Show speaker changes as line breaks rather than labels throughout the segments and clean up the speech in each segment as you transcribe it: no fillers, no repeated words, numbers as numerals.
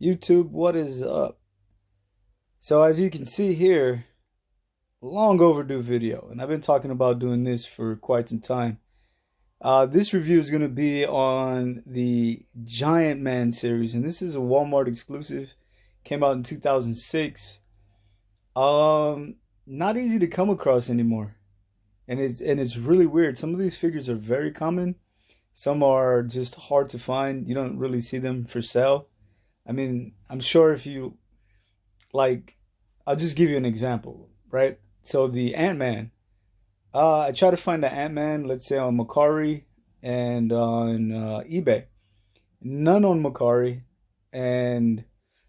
YouTube, what is up? So as you can see here, long overdue video, and I've been talking about doing this for quite some time. This review is going to be on the AntMan series, and this is a Walmart exclusive. Came out in 2006. Not easy to come across anymore, and it's really weird. Some of these figures are very common. Some are just hard to find. You don't really see them for sale. I mean, I'm sure if you like, I'll just give you an example, right? So the AntMan, I try to find the AntMan, let's say on Mercari and on eBay. None on Mercari, and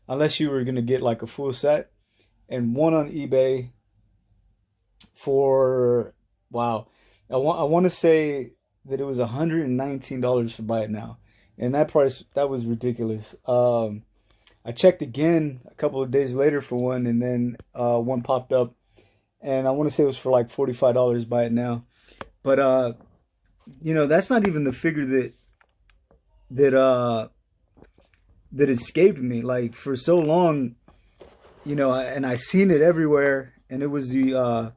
unless you were gonna get like a full set, and one on eBay for wow, I want to say that it was $119 to buy it now, and that price, that was ridiculous. I checked again a couple of days later for one, and then one popped up, and I want to say it was for like $45 buy it now. But you know, that's not even the figure that escaped me. Like, for so long, you know, and I seen it everywhere, and it was the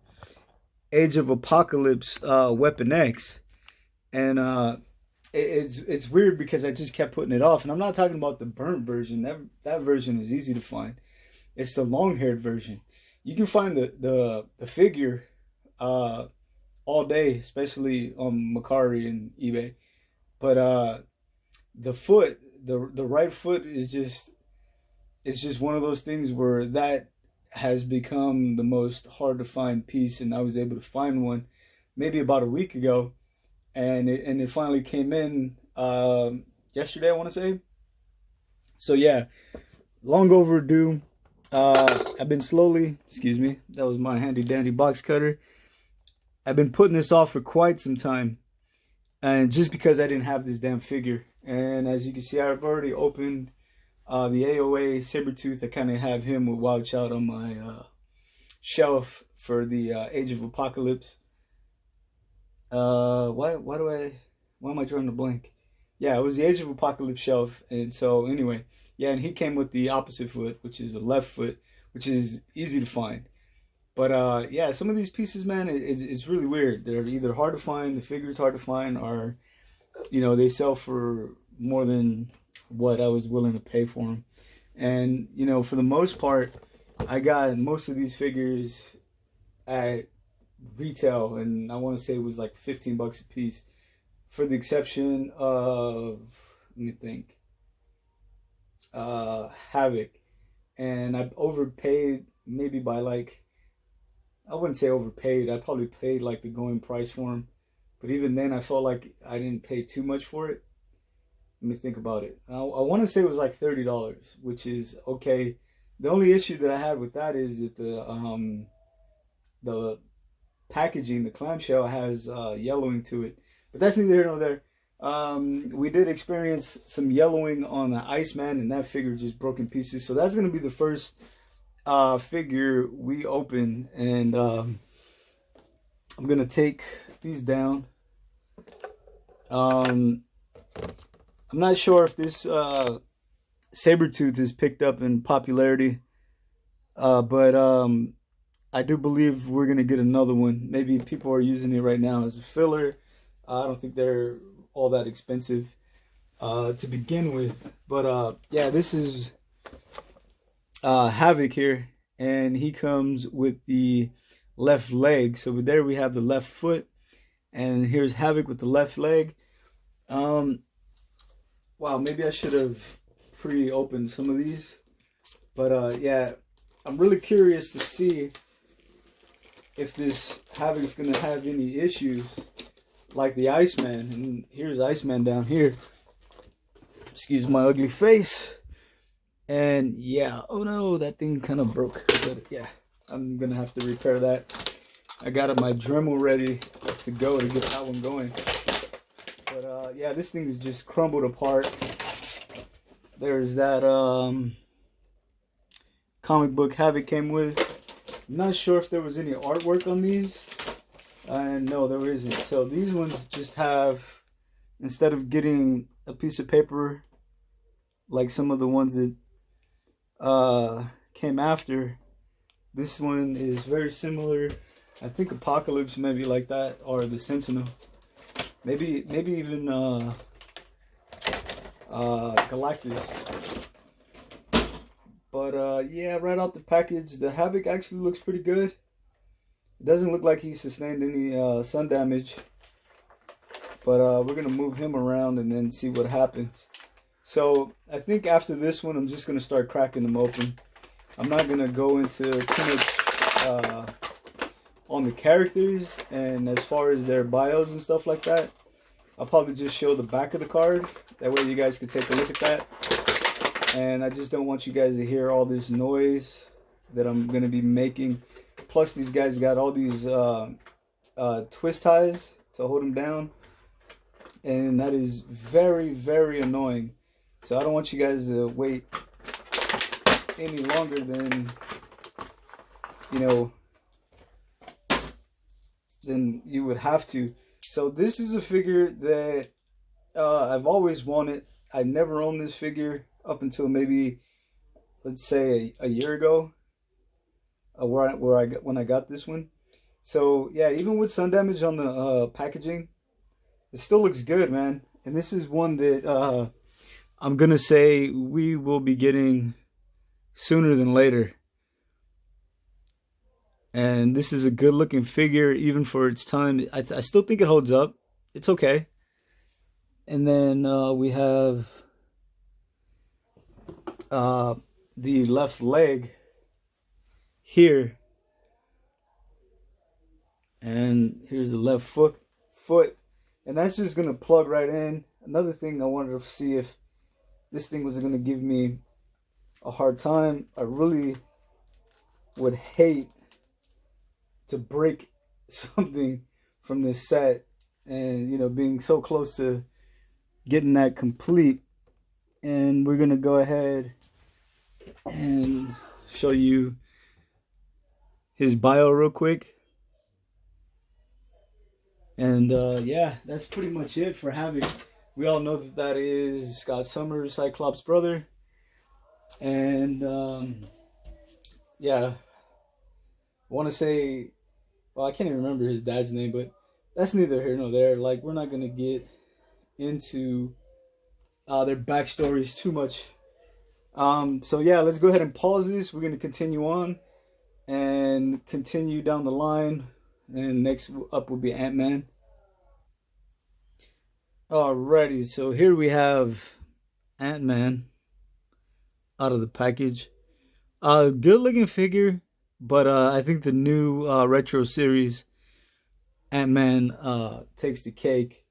Age of Apocalypse Weapon X. And it's weird because I just kept putting it off. And I'm not talking about the burnt version. That version is easy to find. It's the long-haired version. You can find the figure all day, especially on Mercari and eBay. But the foot, the right foot is just, it's just one of those things where that has become the most hard to find piece. And I was able to find one maybe about a week ago. And it finally came in yesterday, I want to say. So yeah, long overdue. I've been slowly, excuse me, that was my handy dandy box cutter. I've been putting this off for quite some time, and just because I didn't have this damn figure. And as you can see, I've already opened the AOA Sabretooth. I kind of have him with Wild Child on my shelf for the Age of Apocalypse. Why am I drawing a blank? Yeah, it was the Age of Apocalypse shelf. And so anyway, yeah, and he came with the opposite foot, which is the left foot, which is easy to find. But yeah, some of these pieces, man, it's really weird. They're either hard to find, the figure's hard to find, or, you know, they sell for more than what I was willing to pay for them. And, you know, for the most part, I got most of these figures at retail, and I want to say it was like 15 bucks a piece, for the exception of, let me think, Havoc. And I overpaid maybe by like, I wouldn't say overpaid, I probably paid like the going price for him, but even then I felt like I didn't pay too much for it. Let me think about it. I want to say it was like $30, which is okay. The only issue that I had with that is that the packaging, the clamshell, has yellowing to it, but that's neither here nor there. We did experience some yellowing on the Iceman, and that figure just broke in pieces. So that's going to be the first figure we open, and I'm going to take these down. I'm not sure if this Sabretooth is picked up in popularity, but I do believe we're going to get another one. Maybe people are using it right now as a filler. I don't think they're all that expensive to begin with. But yeah, this is Havoc here, and he comes with the left leg. So there we have the left foot, and here's Havoc with the left leg. Wow, maybe I should have pre-opened some of these. But yeah, I'm really curious to see if this Havoc's going to have any issues like the Iceman. And here's Iceman down here. Excuse my ugly face. And yeah, oh no, that thing kind of broke. But yeah, I'm going to have to repair that. I got my Dremel ready to go to get that one going. But yeah, this thing is just crumbled apart. There's that comic book Havoc came with. I'm not sure if there was any artwork on these. No, there isn't. So these ones just have, instead of getting a piece of paper like some of the ones that came after. This one is very similar. I think Apocalypse maybe like that, or the Sentinel. Maybe even Galactus. But yeah, right out the package, the Havoc actually looks pretty good. It doesn't look like he sustained any sun damage. But we're going to move him around and then see what happens. So I think after this one, I'm just going to start cracking them open. I'm not going to go into too much on the characters and as far as their bios and stuff like that. I'll probably just show the back of the card. That way you guys can take a look at that. And I just don't want you guys to hear all this noise that I'm going to be making. Plus these guys got all these twist ties to hold them down. And that is very, very annoying. So I don't want you guys to wait any longer than, you know, than you would have to. So this is a figure that I've always wanted. I've never owned this figure up until maybe, let's say, a year ago, when I got this one. So yeah, even with sun damage on the packaging, it still looks good, man. And this is one that I'm gonna say we will be getting sooner than later. And this is a good looking figure even for its time. I still think it holds up. It's okay. And then we have the left leg here. And here's the left foot. And that's just going to plug right in. Another thing I wanted to see if this thing was going to give me a hard time. I really would hate to break something from this set, and you know, being so close to getting that complete. And we're gonna go ahead and show you his bio real quick. And yeah, that's pretty much it for Havoc. We all know that that is Scott Summers, Cyclops' brother. And yeah, I want to say, well, I can't even remember his dad's name, but that's neither here nor there. Like, we're not going to get into their backstories too much. So yeah, let's go ahead and pause this. We're going to continue on and continue down the line. And next up will be AntMan. Alrighty, so here we have AntMan out of the package. Good looking figure, but I think the new retro series AntMan takes the cake.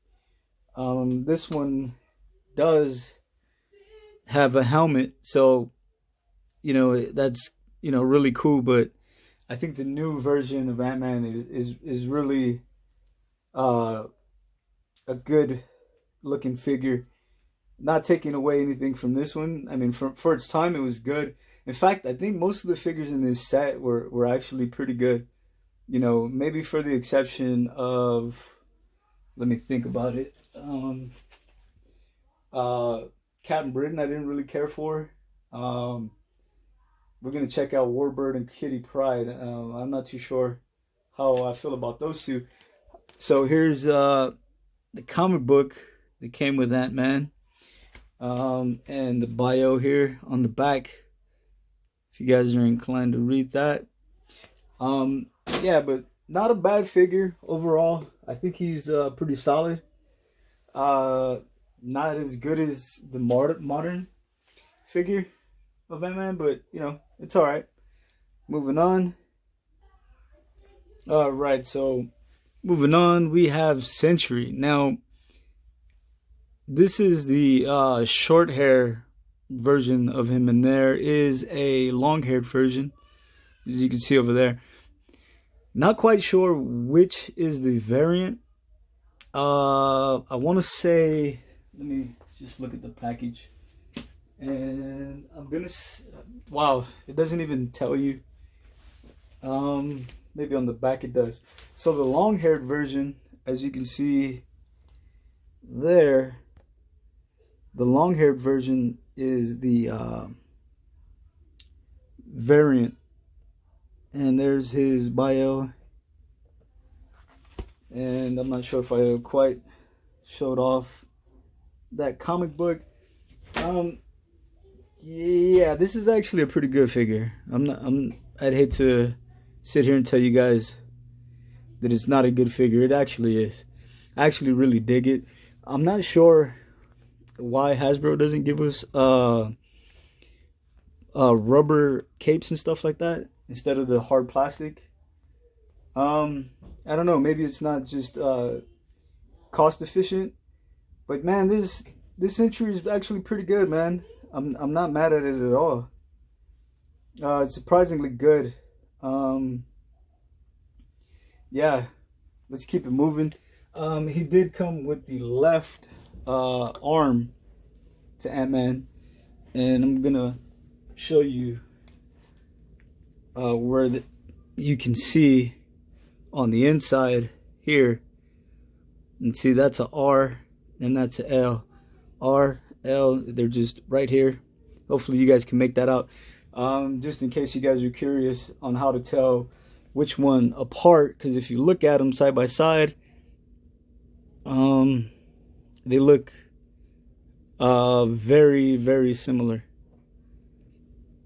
This one does have a helmet, so you know that's, you know, really cool. But I think the new version of AntMan is really a good looking figure. Not taking away anything from this one. I mean, for its time, it was good. In fact, I think most of the figures in this set were actually pretty good. You know, maybe for the exception of, let me think about it. Captain Britain, I didn't really care for. We're going to check out Warbird and Kitty Pryde. I'm not too sure how I feel about those two. So here's the comic book that came with AntMan. And the bio here on the back, if you guys are inclined to read that. Yeah, but not a bad figure overall. I think he's pretty solid. Not as good as the modern figure of AntMan, but you know, it's all right. Moving on. All right, so moving on, we have Sentry. Now, this is the short hair version of him, and there is a long haired version, as you can see over there. Not quite sure which is the variant. I want to say, let me just look at the package. And I'm gonna, wow, it doesn't even tell you. Maybe on the back it does. So the long-haired version, as you can see there, the long-haired version is the variant. And there's his bio. And I'm not sure if I quite showed off that comic book. Yeah, this is actually a pretty good figure. I'd hate to sit here and tell you guys that it's not a good figure. It actually is. I actually really dig it. I'm not sure why Hasbro doesn't give us rubber capes and stuff like that instead of the hard plastic. I don't know, maybe it's not just cost efficient, but man, this Century is actually pretty good, man. I'm not mad at it at all. It's surprisingly good. Yeah, let's keep it moving. He did come with the left arm to Ant-Man, and I'm gonna show you where you can see on the inside here, and see that's a R and that's a L. R, L, they're just right here. Hopefully you guys can make that out. Just in case you guys are curious on how to tell which one apart, because if you look at them side by side, they look very, very similar.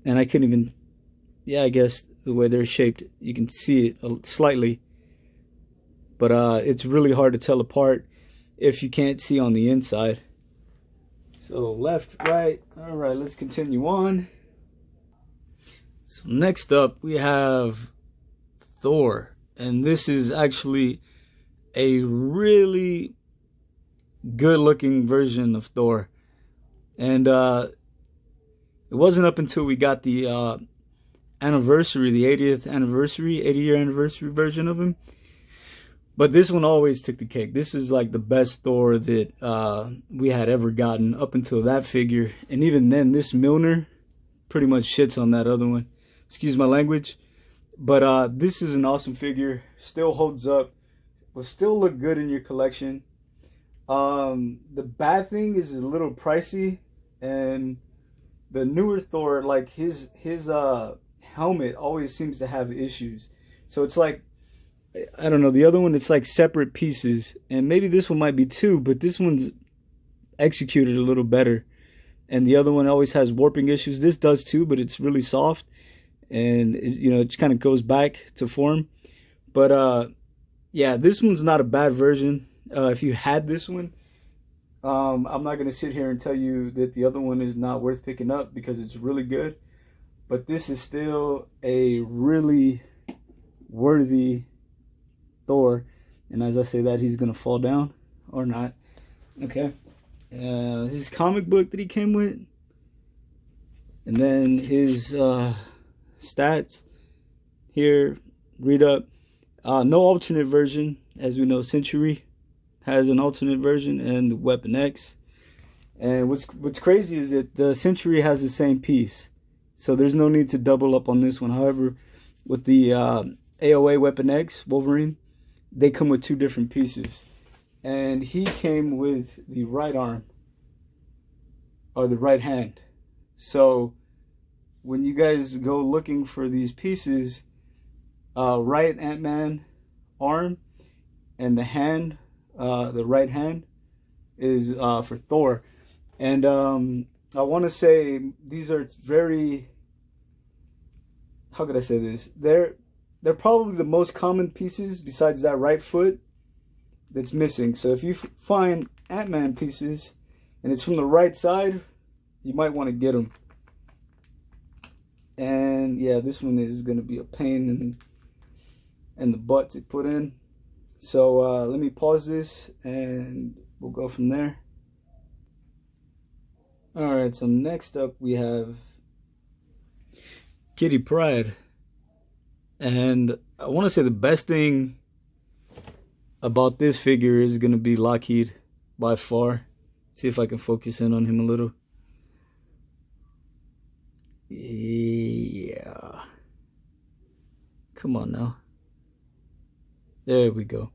And I couldn't even, yeah, I guess the way they're shaped, you can see it slightly, but it's really hard to tell apart if you can't see on the inside. So left, right. All right, let's continue on. So next up we have Thor, and this is actually a really good looking version of Thor. And it wasn't up until we got the anniversary, the 80th anniversary, 80-year anniversary version of him. But this one always took the cake. This is like the best Thor that we had ever gotten up until that figure. And even then, this Milner pretty much shits on that other one. Excuse my language. But this is an awesome figure. Still holds up. Will still look good in your collection. The bad thing is it's a little pricey. And the newer Thor, like his helmet always seems to have issues. So it's like, I don't know, the other one, it's like separate pieces, and maybe this one might be too, but this one's executed a little better, and the other one always has warping issues. This does too, but it's really soft, and it, you know, it kind of goes back to form. But yeah, this one's not a bad version. If you had this one, I'm not going to sit here and tell you that the other one is not worth picking up, because it's really good, but this is still a really worthy Thor. And as I say that, he's gonna fall down or not. Okay, his comic book that he came with, and then his stats here. Read up. No alternate version, as we know. Century has an alternate version, and the Weapon X. And what's crazy is that the Century has the same piece, so there's no need to double up on this one. However, with the AOA Weapon X Wolverine, they come with two different pieces, and he came with the right arm, or the right hand. So when you guys go looking for these pieces, right Ant-Man arm and the hand, the right hand, is for Thor. And I want to say these are very, how could I say this, they're probably the most common pieces besides that right foot that's missing. So if you find Ant-Man pieces and it's from the right side, you might want to get them. And yeah, this one is going to be a pain in the butt to put in. So let me pause this and we'll go from there. Alright, so next up we have Kitty Pryde. And I want to say the best thing about this figure is going to be Lockheed by far. See if I can focus in on him a little. Yeah. Come on now. There we go.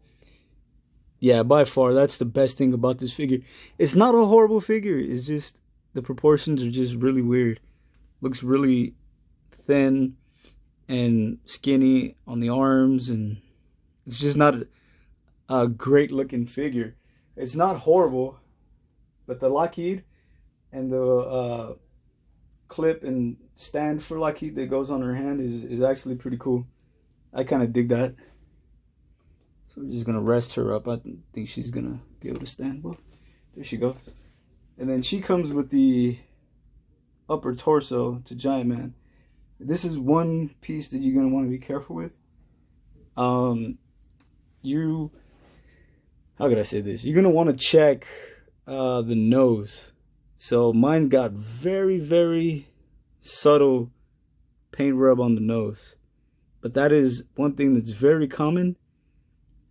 Yeah, by far, that's the best thing about this figure. It's not a horrible figure. It's just the proportions are just really weird. Looks really thin and skinny on the arms, and it's just not a great looking figure. It's not horrible, but the Lockheed and the clip and stand for Lockheed that goes on her hand is actually pretty cool. I kind of dig that. So we're just gonna rest her up. I think she's gonna be able to stand well. There she goes. And then she comes with the upper torso to Giant Man. This is one piece that you're gonna want to be careful with. How could I say this? You're gonna want to check the nose. So mine got very, very subtle paint rub on the nose, but that is one thing that's very common,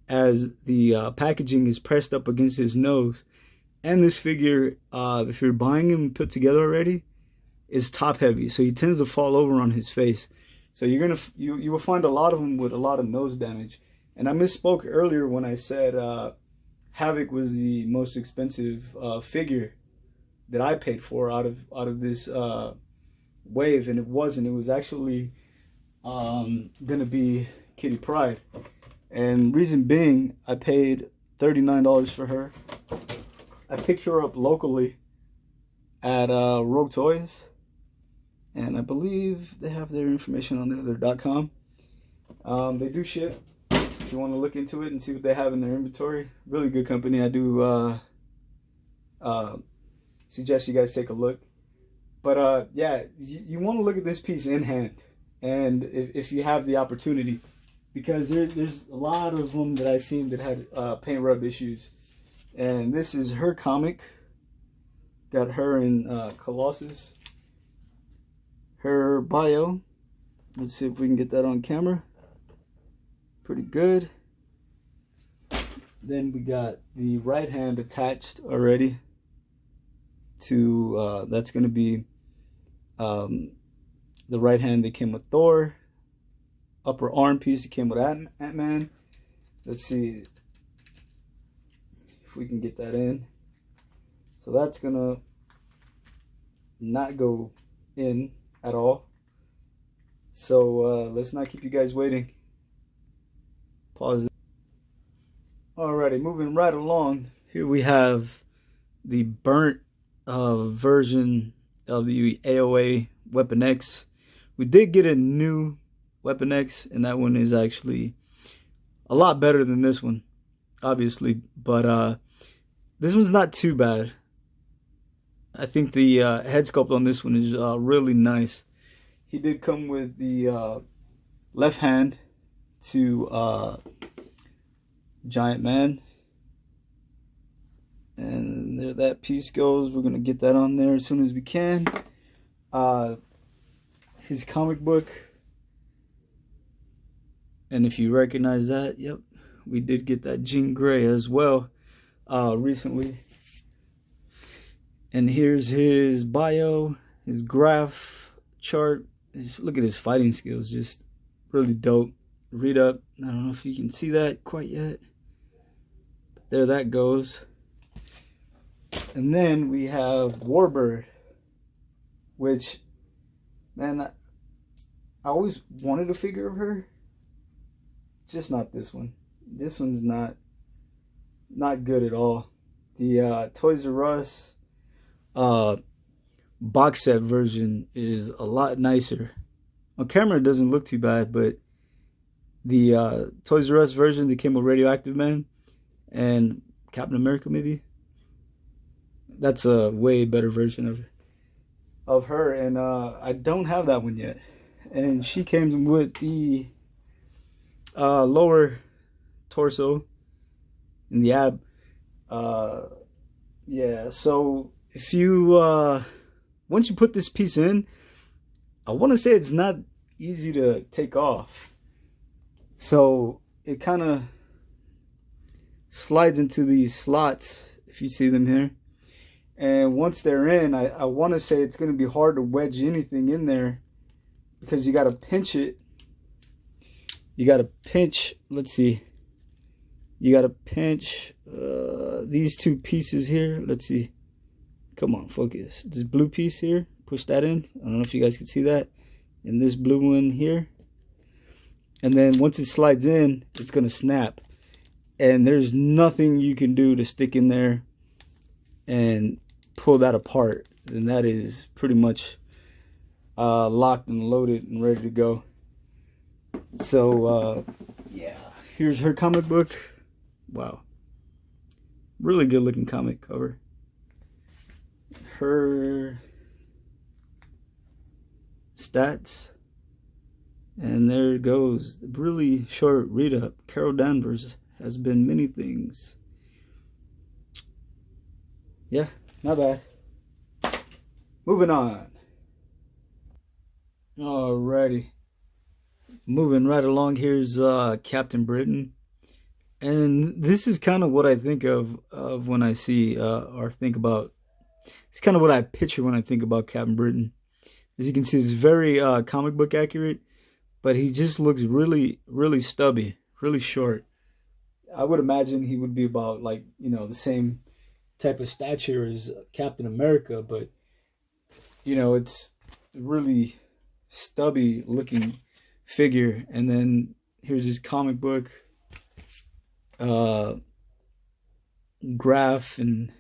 as the packaging is pressed up against his nose. And this figure, if you're buying him put together already, is top heavy, so he tends to fall over on his face. So you will find a lot of them with a lot of nose damage. And I misspoke earlier when I said Havoc was the most expensive figure that I paid for out of this wave, and it wasn't. It was actually gonna be Kitty Pryde, and reason being, I paid $39 for her. I picked her up locally at Rogue Toys, and I believe they have their information on their .com. They do ship if you want to look into it and see what they have in their inventory. Really good company. I do suggest you guys take a look. But yeah, you want to look at this piece in hand, and if you have the opportunity, because there's a lot of them that I've seen that had paint rub issues. And this is her comic. Got her in Colossus. Her bio. Let's see if we can get that on camera. Pretty good. Then we got the right hand attached already to, that's going to be the right hand that came with Thor. Upper arm piece that came with AntMan. Let's see if we can get that in. So that's gonna not go in at all. So let's not keep you guys waiting. Pause. Alrighty, moving right along. Here we have the burnt version of the AOA Weapon X. We did get a new Weapon X, and that one is actually a lot better than this one, obviously, but this one's not too bad. I think the head sculpt on this one is really nice. He did come with the left hand to Giant Man, and there that piece goes. We're gonna get that on there as soon as we can. His comic book, and if you recognize that, yep, we did get that Jean Grey as well recently. And here's his bio, his graph chart. Look at his fighting skills, just really dope. Read up. I don't know if you can see that quite yet. But there that goes. And then we have Warbird, which, man, I always wanted a figure of her. Just not this one. This one's not good at all. The Toys R Us box set version is a lot nicer. On camera it doesn't look too bad, but the Toys R Us version that came with Radioactive Man and Captain America, maybe, that's a way better version of her, and I don't have that one yet. And she came with the lower torso and the ab. Yeah, so if you once you put this piece in, I want to say it's not easy to take off. So it kind of slides into these slots, if you see them here. And once they're in, I want to say it's going to be hard to wedge anything in there, because you got to pinch it. You got to pinch, let's see. You got to pinch these two pieces here. Let's see. Come on, focus. This blue piece here, push that in. I don't know if you guys can see that. and this blue one here. And then once it slides in, it's gonna snap. And there's nothing you can do to stick in there and pull that apart. And that is pretty much locked and loaded and ready to go. So yeah, here's her comic book. Wow, really good looking comic cover. Her stats, and there it goes. Really short read up. Carol Danvers has been many things. Yeah, not bad. Moving on. Alrighty. Moving right along, here's Captain Britain. And this is kind of what I think of when I see or think about. It's kind of what I picture when I think about Captain Britain. As you can see, it's very comic book accurate, but he just looks really, really stubby, really short. I would imagine he would be about, like, you know, the same type of stature as Captain America, but, you know, it's really stubby looking figure. And then here's his comic book graph and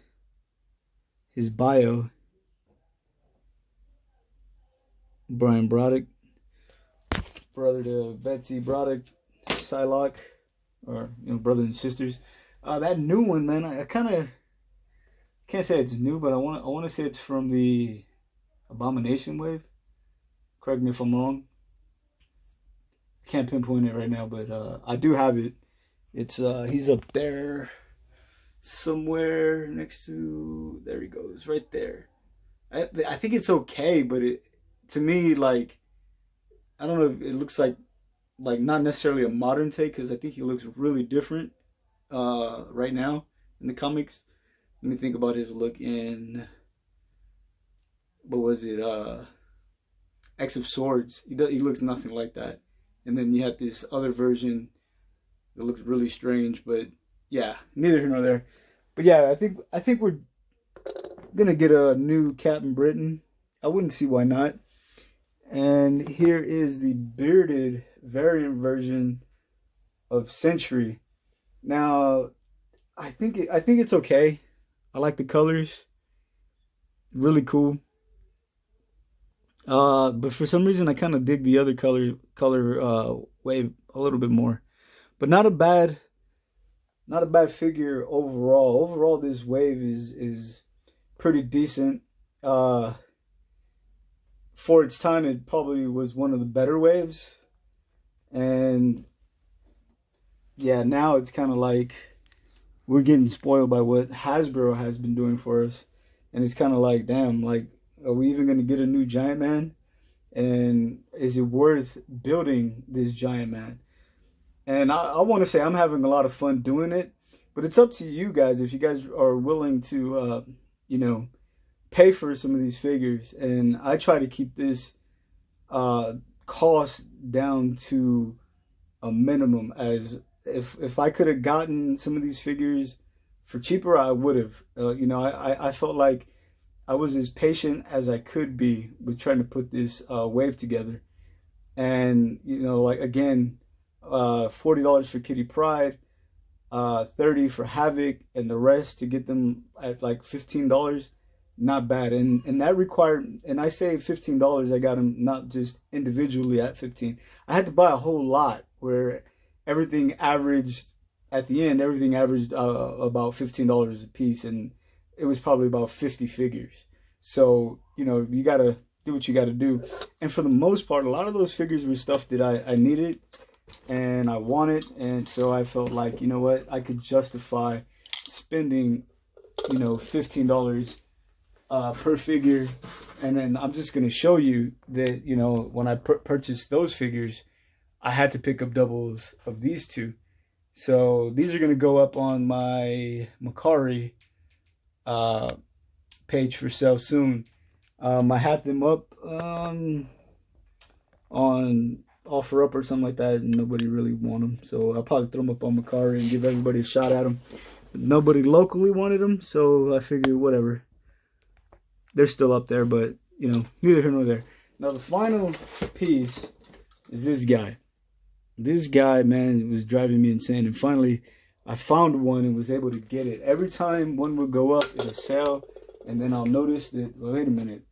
his bio. Brian Broderick, brother to Betsy Broderick, Psylocke, or, you know, brother and sisters. That new one, man, I kind of can't say it's new, but I want to say it's from the Abomination wave. Correct me if I'm wrong. Can't pinpoint it right now, but I do have it. It's he's up there somewhere next to, there he goes, right there. I think it's okay, but to me, like, I don't know if it looks like not necessarily a modern take, because I think he looks really different right now in the comics. Let me think about his look in, what was it, X of Swords. He looks nothing like that. And then you have this other version that looks really strange, but yeah, neither here nor there. But yeah, I think we're gonna get a new Captain Britain. I wouldn't see why not. And here is the bearded variant version of Sentry. Now, I think it's okay. I like the colors. Really cool. But for some reason I kind of dig the other color wave a little bit more. But not a bad figure overall. Overall, this wave is pretty decent. For its time, it probably was one of the better waves. And yeah, now it's kind of like we're getting spoiled by what Hasbro has been doing for us. And it's kind of like, damn, like, are we even going to get a new Giant Man? And is it worth building this Giant Man? And I want to say I'm having a lot of fun doing it. But it's up to you guys if you guys are willing to, you know, pay for some of these figures. And I try to keep this cost down to a minimum. As if I could have gotten some of these figures for cheaper, I would have. You know, I felt like I was as patient as I could be with trying to put this wave together. And, you know, like, again, $40 for Kitty Pryde, $30 for Havoc, and the rest to get them at like $15. Not bad. And that required, and I say $15, I got them not just individually at 15. I had to buy a whole lot where everything averaged, at the end, everything averaged about $15 a piece, and it was probably about 50 figures. So, you know, you gotta do what you gotta do. And for the most part, a lot of those figures were stuff that I needed and I wanted. And so I felt like, you know what, I could justify spending, you know, $15 per figure. And then I'm just gonna show you that, you know, when I purchased those figures, I had to pick up doubles of these two. So these are gonna go up on my Macari page for sale soon. I had them up on offer up or something like that, and nobody really want them, so I'll probably throw them up on Macari and give everybody a shot at them. But nobody locally wanted them, so I figured whatever, they're still up there, but you know, neither here nor there. Now the final piece is this guy. This guy, man, was driving me insane. And finally, I found one and was able to get it. Every time one would go up, it'll sell. And then I'll notice that, well, wait a minute,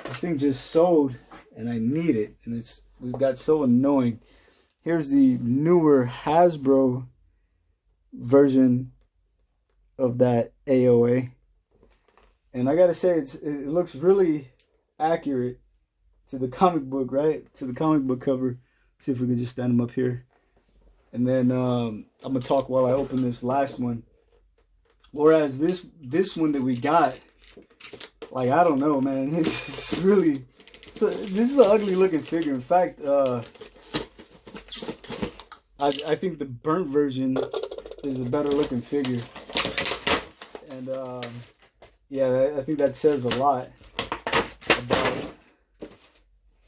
this thing just sold and I need it. And it got so annoying. Here's the newer Hasbro version of that AOA. And I gotta say, it looks really accurate to the comic book, right? To the comic book cover. See if we can just stand them up here. And then I'm gonna talk while I open this last one. Whereas this one that we got, like, I don't know, man. It's really, this is an ugly looking figure. In fact, I think the burnt version is a better looking figure. And yeah, I think that says a lot about it.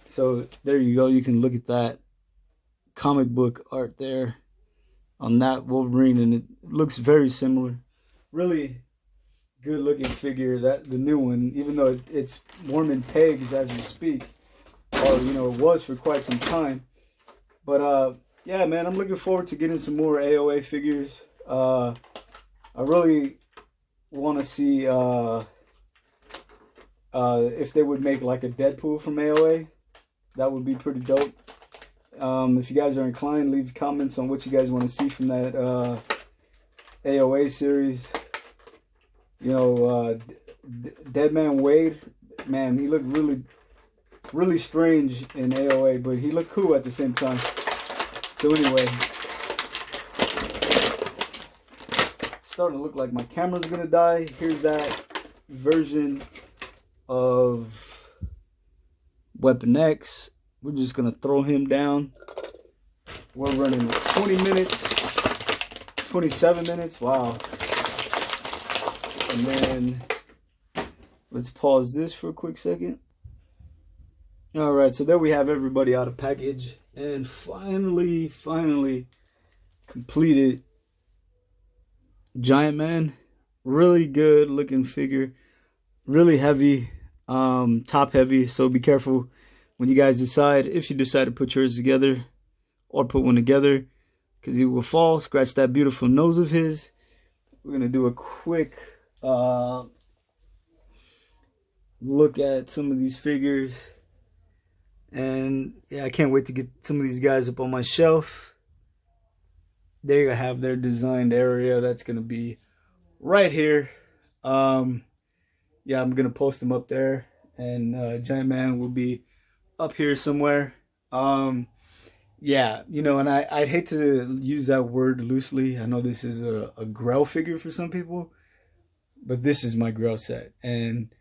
So there you go. You can look at that comic book art there on that Wolverine, and it looks very similar. Really good looking figure. That the new one, even though it's warming pegs as we speak, or you know, it was for quite some time. But yeah, man, I'm looking forward to getting some more AOA figures. I really want to see if they would make like a Deadpool from AOA. That would be pretty dope. If you guys are inclined, leave comments on what you guys want to see from that AOA series. You know, Deadman Wade, man, he looked really strange in AOA, but he looked cool at the same time. So anyway, it's starting to look like my camera's gonna die. Here's that version of Weapon X. We're just gonna throw him down. We're running 20 minutes, 27 minutes, wow. And then let's pause this for a quick second. All right, so there we have everybody out of package, and finally completed Giant Man. Really good looking figure, really heavy, top heavy, so be careful when you guys decide, if you decide to put yours together or put one together, because he will fall. Scratch that beautiful nose of his. We're gonna do a quick look at some of these figures, and yeah, I can't wait to get some of these guys up on my shelf. There you have their designed area. That's gonna be right here. Yeah, I'm gonna post them up there, and Giant Man will be up here somewhere. Yeah, you know, and I'd hate to use that word loosely. I know this is a Grail figure for some people, but this is my Grail set, and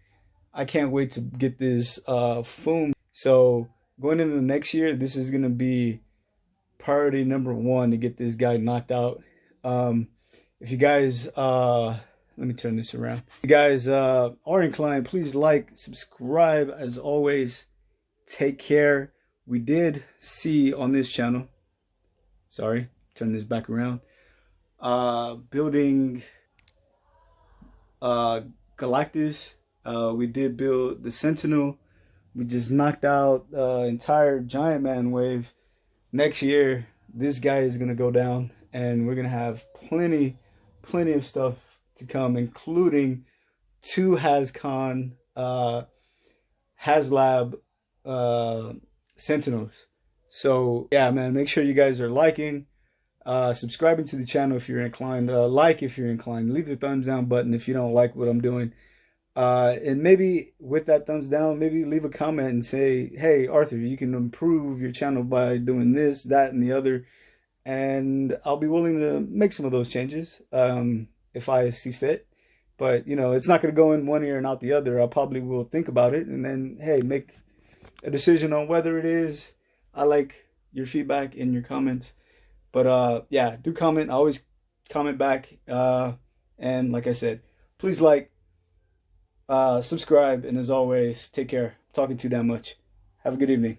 I can't wait to get this foam. So going into the next year, this is gonna be priority number one to get this guy knocked out. If you guys let me turn this around. If you guys are inclined, please like, subscribe. As always, take care. We did see on this channel, sorry, turn this back around, building Galactus. We did build the Sentinel. We just knocked out the entire Giant Man wave. Next year, this guy is going to go down, and we're going to have plenty of stuff to come, including 2 HasCon HasLab Sentinels. So yeah, man, make sure you guys are liking, subscribing to the channel if you're inclined, like if you're inclined, leave the thumbs down button if you don't like what I'm doing, and maybe with that thumbs down, maybe leave a comment and say, hey Arthur, you can improve your channel by doing this, that, and the other, and I'll be willing to make some of those changes if I see fit. But you know, it's not going to go in one ear and out the other. I probably will think about it, and then hey, make a decision on whether it is. I like your feedback in your comments, but yeah, do comment. I always comment back, and like I said, please like, subscribe, and as always, take care. I'm talking too damn much. Have a good evening.